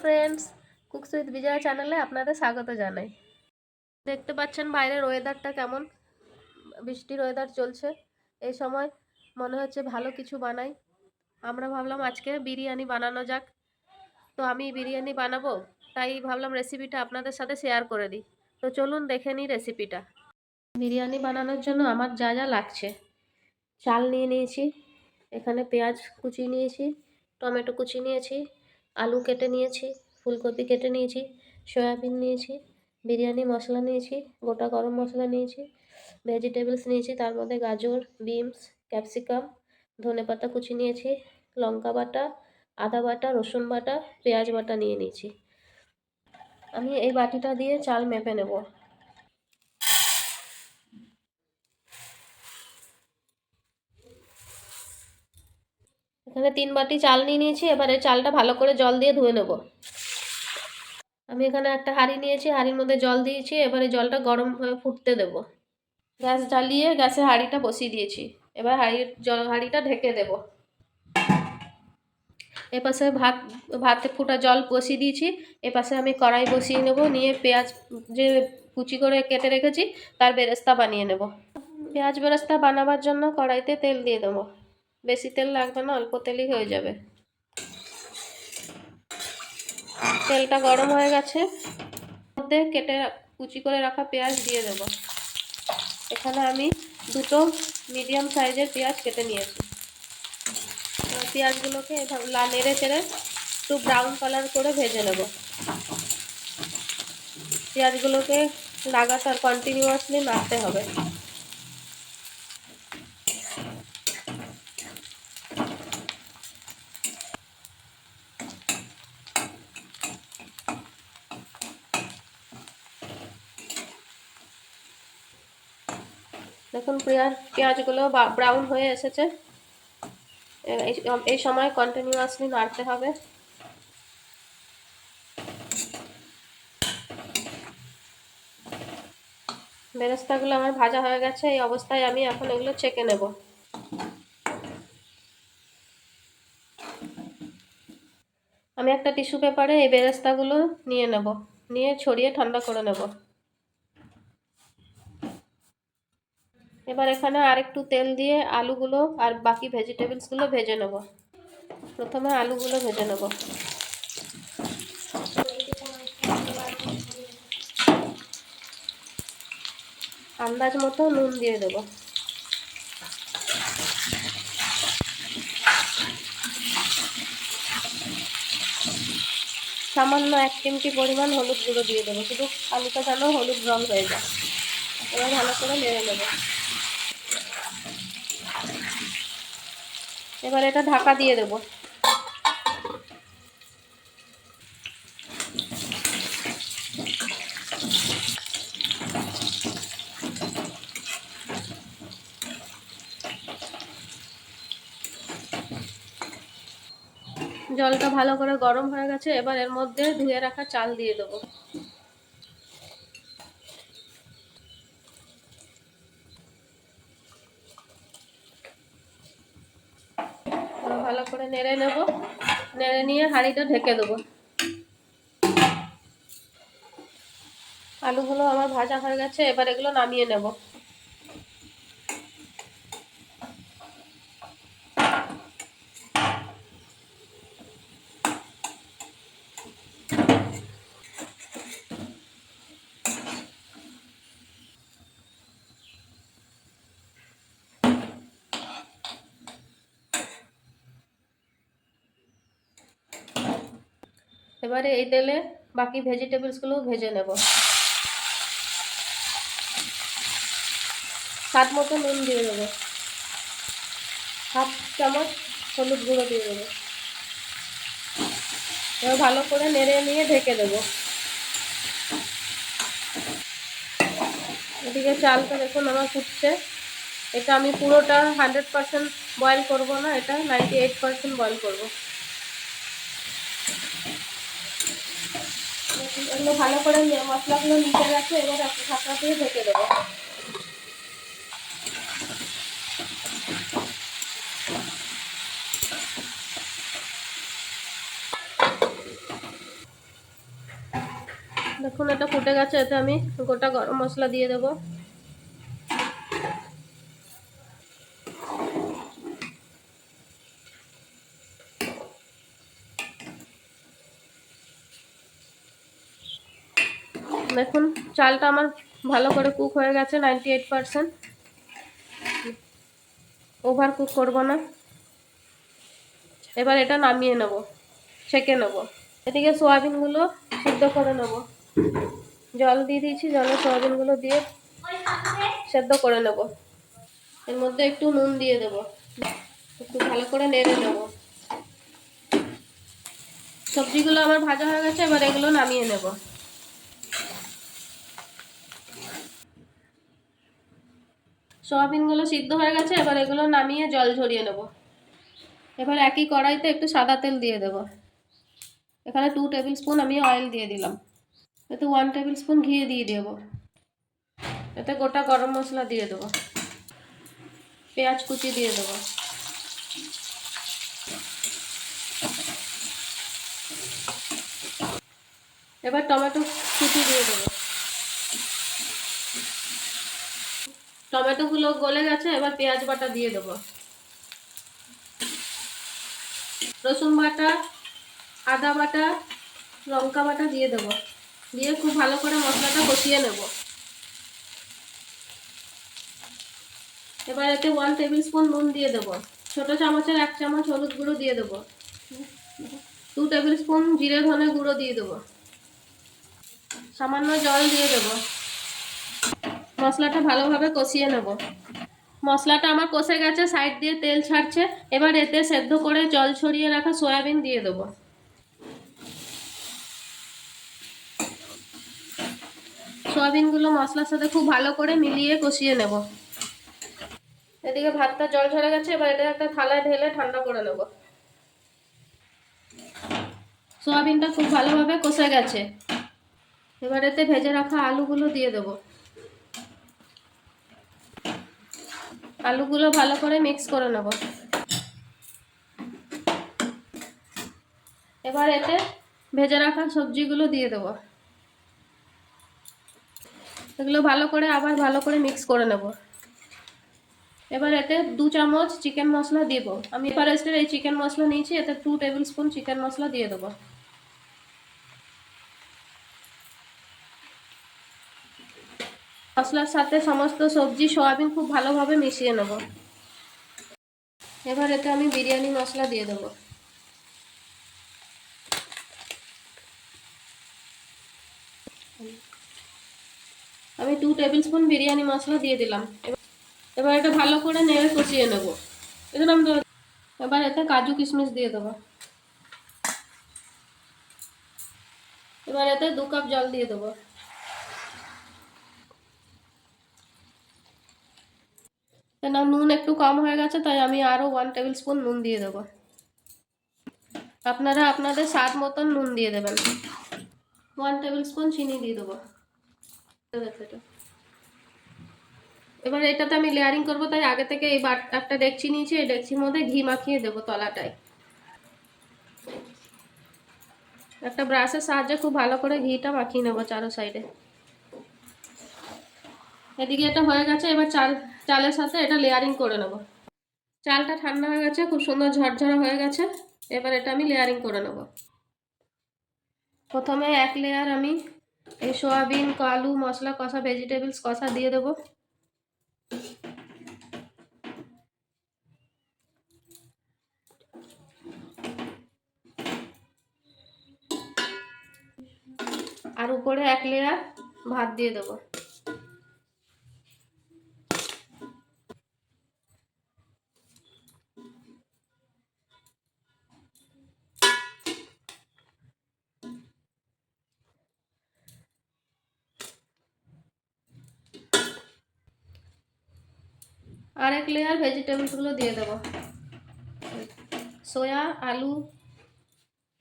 Friends, cooks with Bijoya চ্যানেলে আপনাদের স্বাগত জানাই। দেখতে পাচ্ছেন বাইরের ওয়েদারটা কেমন, বৃষ্টির ওয়েদার চলছে। এই সময় মনে হচ্ছে ভালো কিছু বানাই। আমরা ভাবলাম আজকে বিরিয়ানি বানানো যাক। তো আমি বিরিয়ানি বানাবো, তাই ভাবলাম রেসিপিটা আপনাদের সাথে শেয়ার করে দিই। তো চলুন দেখে নিই রেসিপিটা। বিরিয়ানি বানানোর জন্য আমার যা যা লাগছে: চাল নিয়ে নিয়েছি, এখানে পেঁয়াজ কুচি নিয়েছি, টমেটো কুচি নিয়েছি, আলু কেটে নিয়েছি, ফুলকপি কেটে নিয়েছি, সয়াবিন নিয়েছি, বিরিয়ানি মশলা নিয়েছি, গোটা গরম মশলা নিয়েছি, ভেজিটেবলস নিয়েছি, তার মধ্যে গাজর, বিনস, ক্যাপসিকাম, ধনেপাতা কুচি নিয়েছি, লঙ্কা বাটা, আদা বাটা, রসুন বাটা, পেঁয়াজ বাটা নিয়ে নিয়েছি। আমি এই বাটিটা দিয়ে চাল মেপে নেব। এখানে 3 বাটি চাল নিয়ে নিয়েছি। এবারে চালটা ভালো করে জল দিয়ে ধুয়ে নেব। আমি এখানে একটা হাঁড়ি নিয়েছি, হাঁড়ির মধ্যে জল দিয়েছি। এবারে জলটা গরম হয়ে ফুটতে দেব। গ্যাস জ্বালিয়ে গ্যাসে হাঁড়িটা বসিয়ে দিয়েছি। এবার হাঁড়িটা ঢেকে দেব। এপাশে ভাতে ফোটা জল বসিয়ে দিয়েছি। এপাশে আমি কড়াই বসিয়ে নেব, নিয়ে পেঁয়াজ যে কুচি করে কেটে রেখেছি তার বেরেস্তা বানিয়ে নেব। পেঁয়াজ বেরেস্তা বানাবার জন্য কড়াইতে তেল দিয়ে দেবো। বেশি তেল লাগবে না, অল্প তেলই হয়ে যাবে। তেলটা গরম হয়ে গেছে, মধ্যে কুচি করে রাখা পেঁয়াজ দিয়ে দেবো। এখানে আমি দুটো মিডিয়াম সাইজের পেঁয়াজ কেটে নিয়েছি। পেঁয়াজগুলোকে নেড়ে চেড়ে একটু ব্রাউন কালার করে ভেজে নেব। পেঁয়াজগুলোকে লাগাতার কন্টিনিউয়াসলি নাড়তে হবে। দেখুন পেঁয়াজগুলো ব্রাউন হয়ে এসেছে। এই সময় কন্টিনিউয়াসলি নাড়তে হবে। বেরেস্তাগুলো আমার ভাজা হয়ে গেছে। এই অবস্থায় আমি এখন এগুলো ছেঁকে নেব। আমি একটা টিস্যু পেপারে এই বেরেস্তাগুলো নিয়ে নেব, নিয়ে ছড়িয়ে ঠান্ডা করে নেব। এবার এখানে আরেকটু তেল দিয়ে আলুগুলো আর বাকি ভেজিটেবলসগুলো ভেজে নেব। প্রথমে আলুগুলো ভেজে নেব। আন্দাজ মতো নুন দিয়ে দেব। সামান্য 1 চিমটি পরিমাণ হলুদ গুঁড়ো দিয়ে দেবো, শুধু আলুটা যেন হলুদ রং হয়ে যায়। এবার ভালো করে নেড়ে নেব। এবার এটা ঢাকা দিয়ে দেব। জলটা ভালো করে গরম হয়ে গেছে। এবার এর মধ্যে ধুয়ে রাখা চাল দিয়ে দেবো। ভালো করে নেড়ে নেব। নেড়ে নিয়ে হাঁড়িটা ঢেকে দেবো। আলুগুলো আমার ভাজা হয়ে গেছে। এবার এগুলো নামিয়ে নেব। এবারে এই তেলে বাকি ভেজিটেবলসগুলো ভেজে নেব। স্বাদ মতো নুন দিয়ে দেবো। 1/2 চামচ হলুদ গুঁড়ো দিয়ে দেবো। এবার ভালো করে নেড়ে নিয়ে ঢেকে দেবো। এদিকে চালটা দেখুন আমার ফুটছে। এটা আমি পুরোটা 100% বয়েল করবো না, এটা 98% বয়েল করবো। এগুলো ভালো করে মশলাগুলো মিশে গেছে। এবার একটা ঢাকা দিয়ে ঢেকে দেবো। দেখুন এটা ফুটে গেছে, এতে আমি গোটা গরম মশলা দিয়ে দেবো। দেখুন চালটা আমার ভালো করে কুক হয়ে গেছে 98%। ওভার কুক করব না। এবার এটা নামিয়ে নেব, ছেঁকে নেব। এদিকে সোয়াবিনগুলো সিদ্ধ করে নেব। জল দিয়ে দিয়েছি, জলে সোয়াবিনগুলো দিয়ে সেদ্ধ করে নেব। এর মধ্যে একটু নুন দিয়ে দেব, একটু ভালো করে নেড়ে নেব। সবজিগুলো আমার ভাজা হয়ে গেছে, এবার এগুলো নামিয়ে নেব। সোয়াবিনগুলো সিদ্ধ হয়ে গেছে, এবার এগুলো নামিয়ে জল ঝরিয়ে নেব। এবার একই কড়াইতে একটু সাদা তেল দিয়ে দেব। এখানে 2 টেবিল স্পুন আমি অয়েল দিয়ে দিলাম। এতে 1 টেবিল স্পুন ঘি দিয়ে দেব। এতে গোটা গরম মশলা দিয়ে দেবো, পেঁয়াজ কুচি দিয়ে দেবো। এবার টমেটো কুচি দিয়ে দেবো। টমেটোগুলো গলে গেছে, এবার পেঁয়াজ বাটা দিয়ে দেবো। রসুন বাটা, আদা বাটা, লঙ্কা বাটা দিয়ে দেবো। দিয়ে খুব ভালো করে মশলাটা কষিয়ে নেব। এবার এতে 1 টেবিল স্পুন নুন দিয়ে দেবো। ছোট চামচের 1 চামচ হলুদ গুঁড়ো দিয়ে দেবো। 2 টেবিল স্পুন জিরে ধনে গুঁড়ো দিয়ে দেবো। সামান্য জল দিয়ে দেবো। মশলাটা ভালোভাবে কষিয়ে নেব। মশলাটা আমার কষে গেছে, সাইড দিয়ে তেল ছাড়ছে। এবার এতে সেদ্ধ করে জল ছড়িয়ে রাখা সয়াবিন দিয়ে দেবো। সয়াবিনগুলো মশলার সাথে খুব ভালো করে মিলিয়ে কষিয়ে নেব। এদিকে ভাতটা জল ঝরে গেছে, এবার এটা একটা থালায় ঢেলে ঠান্ডা করে নেব। সয়াবিনটা খুব ভালোভাবে কষে গেছে, এবার এতে ভেজে রাখা আলুগুলো দিয়ে দেব। আলুগুলো ভালো করে মিক্স করে নেব। এবার এতে ভেজে রাখা সবজিগুলো দিয়ে দেব। এগুলো ভালো করে আবার ভালো করে মিক্স করে নেব। এবার এতে 2 চামচ চিকেন মশলা দেব। আমি এভারেস্টের এই চিকেন মশলা নিয়েছি, এতে 2 টেবিল স্পুন চিকেন মশলা দিয়ে দেবো। মশলার সাথে সমস্ত সবজি সয়াবিন খুব ভালোভাবে মিশিয়ে নেব। এবার এতে আমি বিরিয়ানি মশলা দিয়ে দেবো। আমি 2 টেবিল স্পুন বিরিয়ানি মশলা দিয়ে দিলাম। এবার এটা ভালো করে নেড়ে কষিয়ে নেব। এবার এতে কাজু কিশমিশ দিয়ে দেবো। এবার এতে 2 কাপ জল দিয়ে দেবো। না, নুন একটু কম হয়ে গেছে, তাই আমি আরও 1 টেবিল স্পুন নুন দিয়ে দেবো। আপনারা আপনাদের স্বাদ মতন নুন দিয়ে দেবেন। 1 টেবিল স্পুন চিনি দিয়ে দেবো। এবার এটাতে আমি লেয়ারিং করব, তাই আগে থেকে এই একটা ডেকচি নিয়েছি, এই ডেকচির মধ্যে ঘি মাখিয়ে দেবো তলাটায়। একটা ব্রাশের সাহায্যে খুব ভালো করে ঘিটা মাখিয়ে নেবো চারো সাইডে। এদিকে এটা হয়ে গেছে, এবার চালের সাথে এটা লেয়ারিং করে নেব। চালটা ঠান্ডা হয়ে গেছে, খুব সুন্দর ঝরঝরা হয়ে গেছে। এবার এটা আমি লেয়ারিং করে নেব। প্রথমে 1 লেয়ার আমি এই সোয়াবিন, আলু, মশলা কষা, ভেজিটেবলস কষা দিয়ে দেবো। আর উপরে 1 লেয়ার ভাত দিয়ে দেবো। আর 1 লেয়ার ভেজিটেবলসগুলো দিয়ে দেবো। সোয়া, আলু,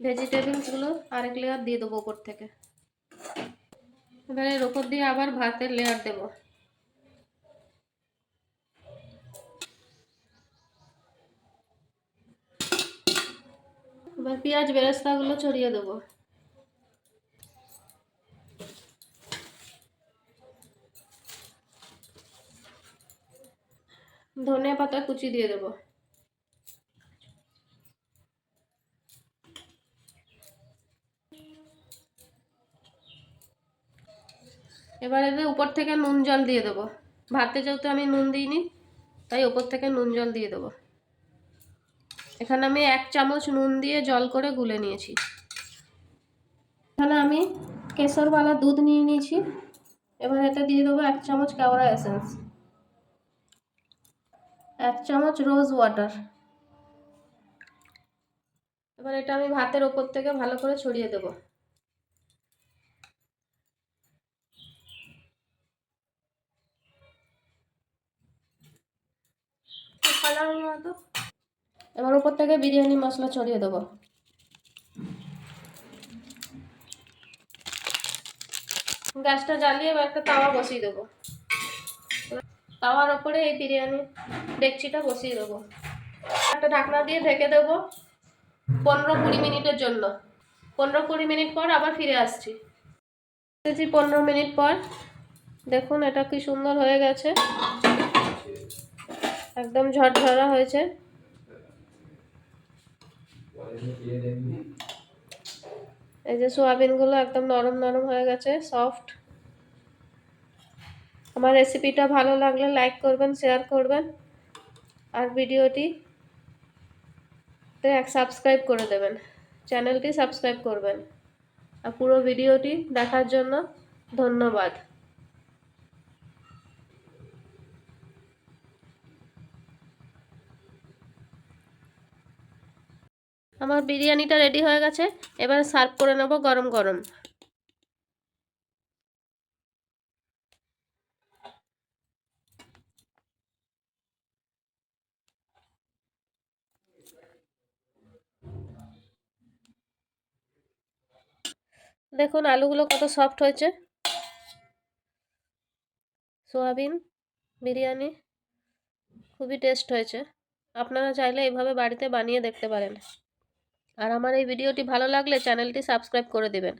ভেজিটেবলসগুলো আর 1 লেয়ার দিয়ে দেবো উপর থেকে। এবার এর উপর দিয়ে আবার ভাতের লেয়ার দেবো। এবার পেঁয়াজ বেরেস্তাগুলো ছড়িয়ে দেবো। ধনিয়া পাতা কুচি দিয়ে দেবো। এবার এদের উপর থেকে নুন জল দিয়ে দেবো। ভাতে যেহেতু আমি নুন দিইনি, তাই উপর থেকে নুন জল দিয়ে দেবো। এখানে আমি 1 চামচ নুন দিয়ে জল করে গুলে নিয়েছি। এখানে আমি কেশরওয়ালা দুধ নিয়ে নিয়েছি। এবার এতে দিয়ে দেবো 1 চামচ কেওড়া এসেন্স, 1 চামচ রোজ ওয়াটার। এবার এটা আমি ভাতের ওপর থেকে ভালো করে ছড়িয়ে দেবো। এবার উপর থেকে বিরিয়ানি মশলা ছড়িয়ে দেবো। গ্যাসটা জ্বালিয়ে এবার একটা তাওয়া বসিয়ে দেবো। তাওয়ার ওপরে এই বিরিয়ানি ডেকচিটা বসিয়ে দেবো। একটা ঢাকনা দিয়ে ঢেকে দেবো 15-20 মিনিটের জন্য। 15-20 মিনিট পর আবার ফিরে আসছি। 15 মিনিট পর দেখুন এটা কি সুন্দর হয়ে গেছে, একদম ঝরঝরা হয়েছে। এই যে সোয়াবিনগুলো একদম নরম নরম হয়ে গেছে, সফট। আমার রেসিপিটা ভালো লাগলে লাইক করবেন, শেয়ার করবেন, আর ভিডিওটি সাবস্ক্রাইব করে দেবেন, চ্যানেলটি সাবস্ক্রাইব করবেন। আর পুরো ভিডিওটি দেখার জন্য ধন্যবাদ। আমার বিরিয়ানিটা রেডি হয়ে গেছে, এবার সার্ভ করে নেব গরম গরম। দেখুন আলুগুলো কত সফট হয়েছে। সোয়াবিন বিরিয়ানি খুবই টেস্ট হয়েছে। আপনারা চাইলে এইভাবে বাড়িতে বানিয়ে দেখতে পারেন। আর আমার এই ভিডিওটি ভালো লাগলে চ্যানেলটি সাবস্ক্রাইব করে দেবেন।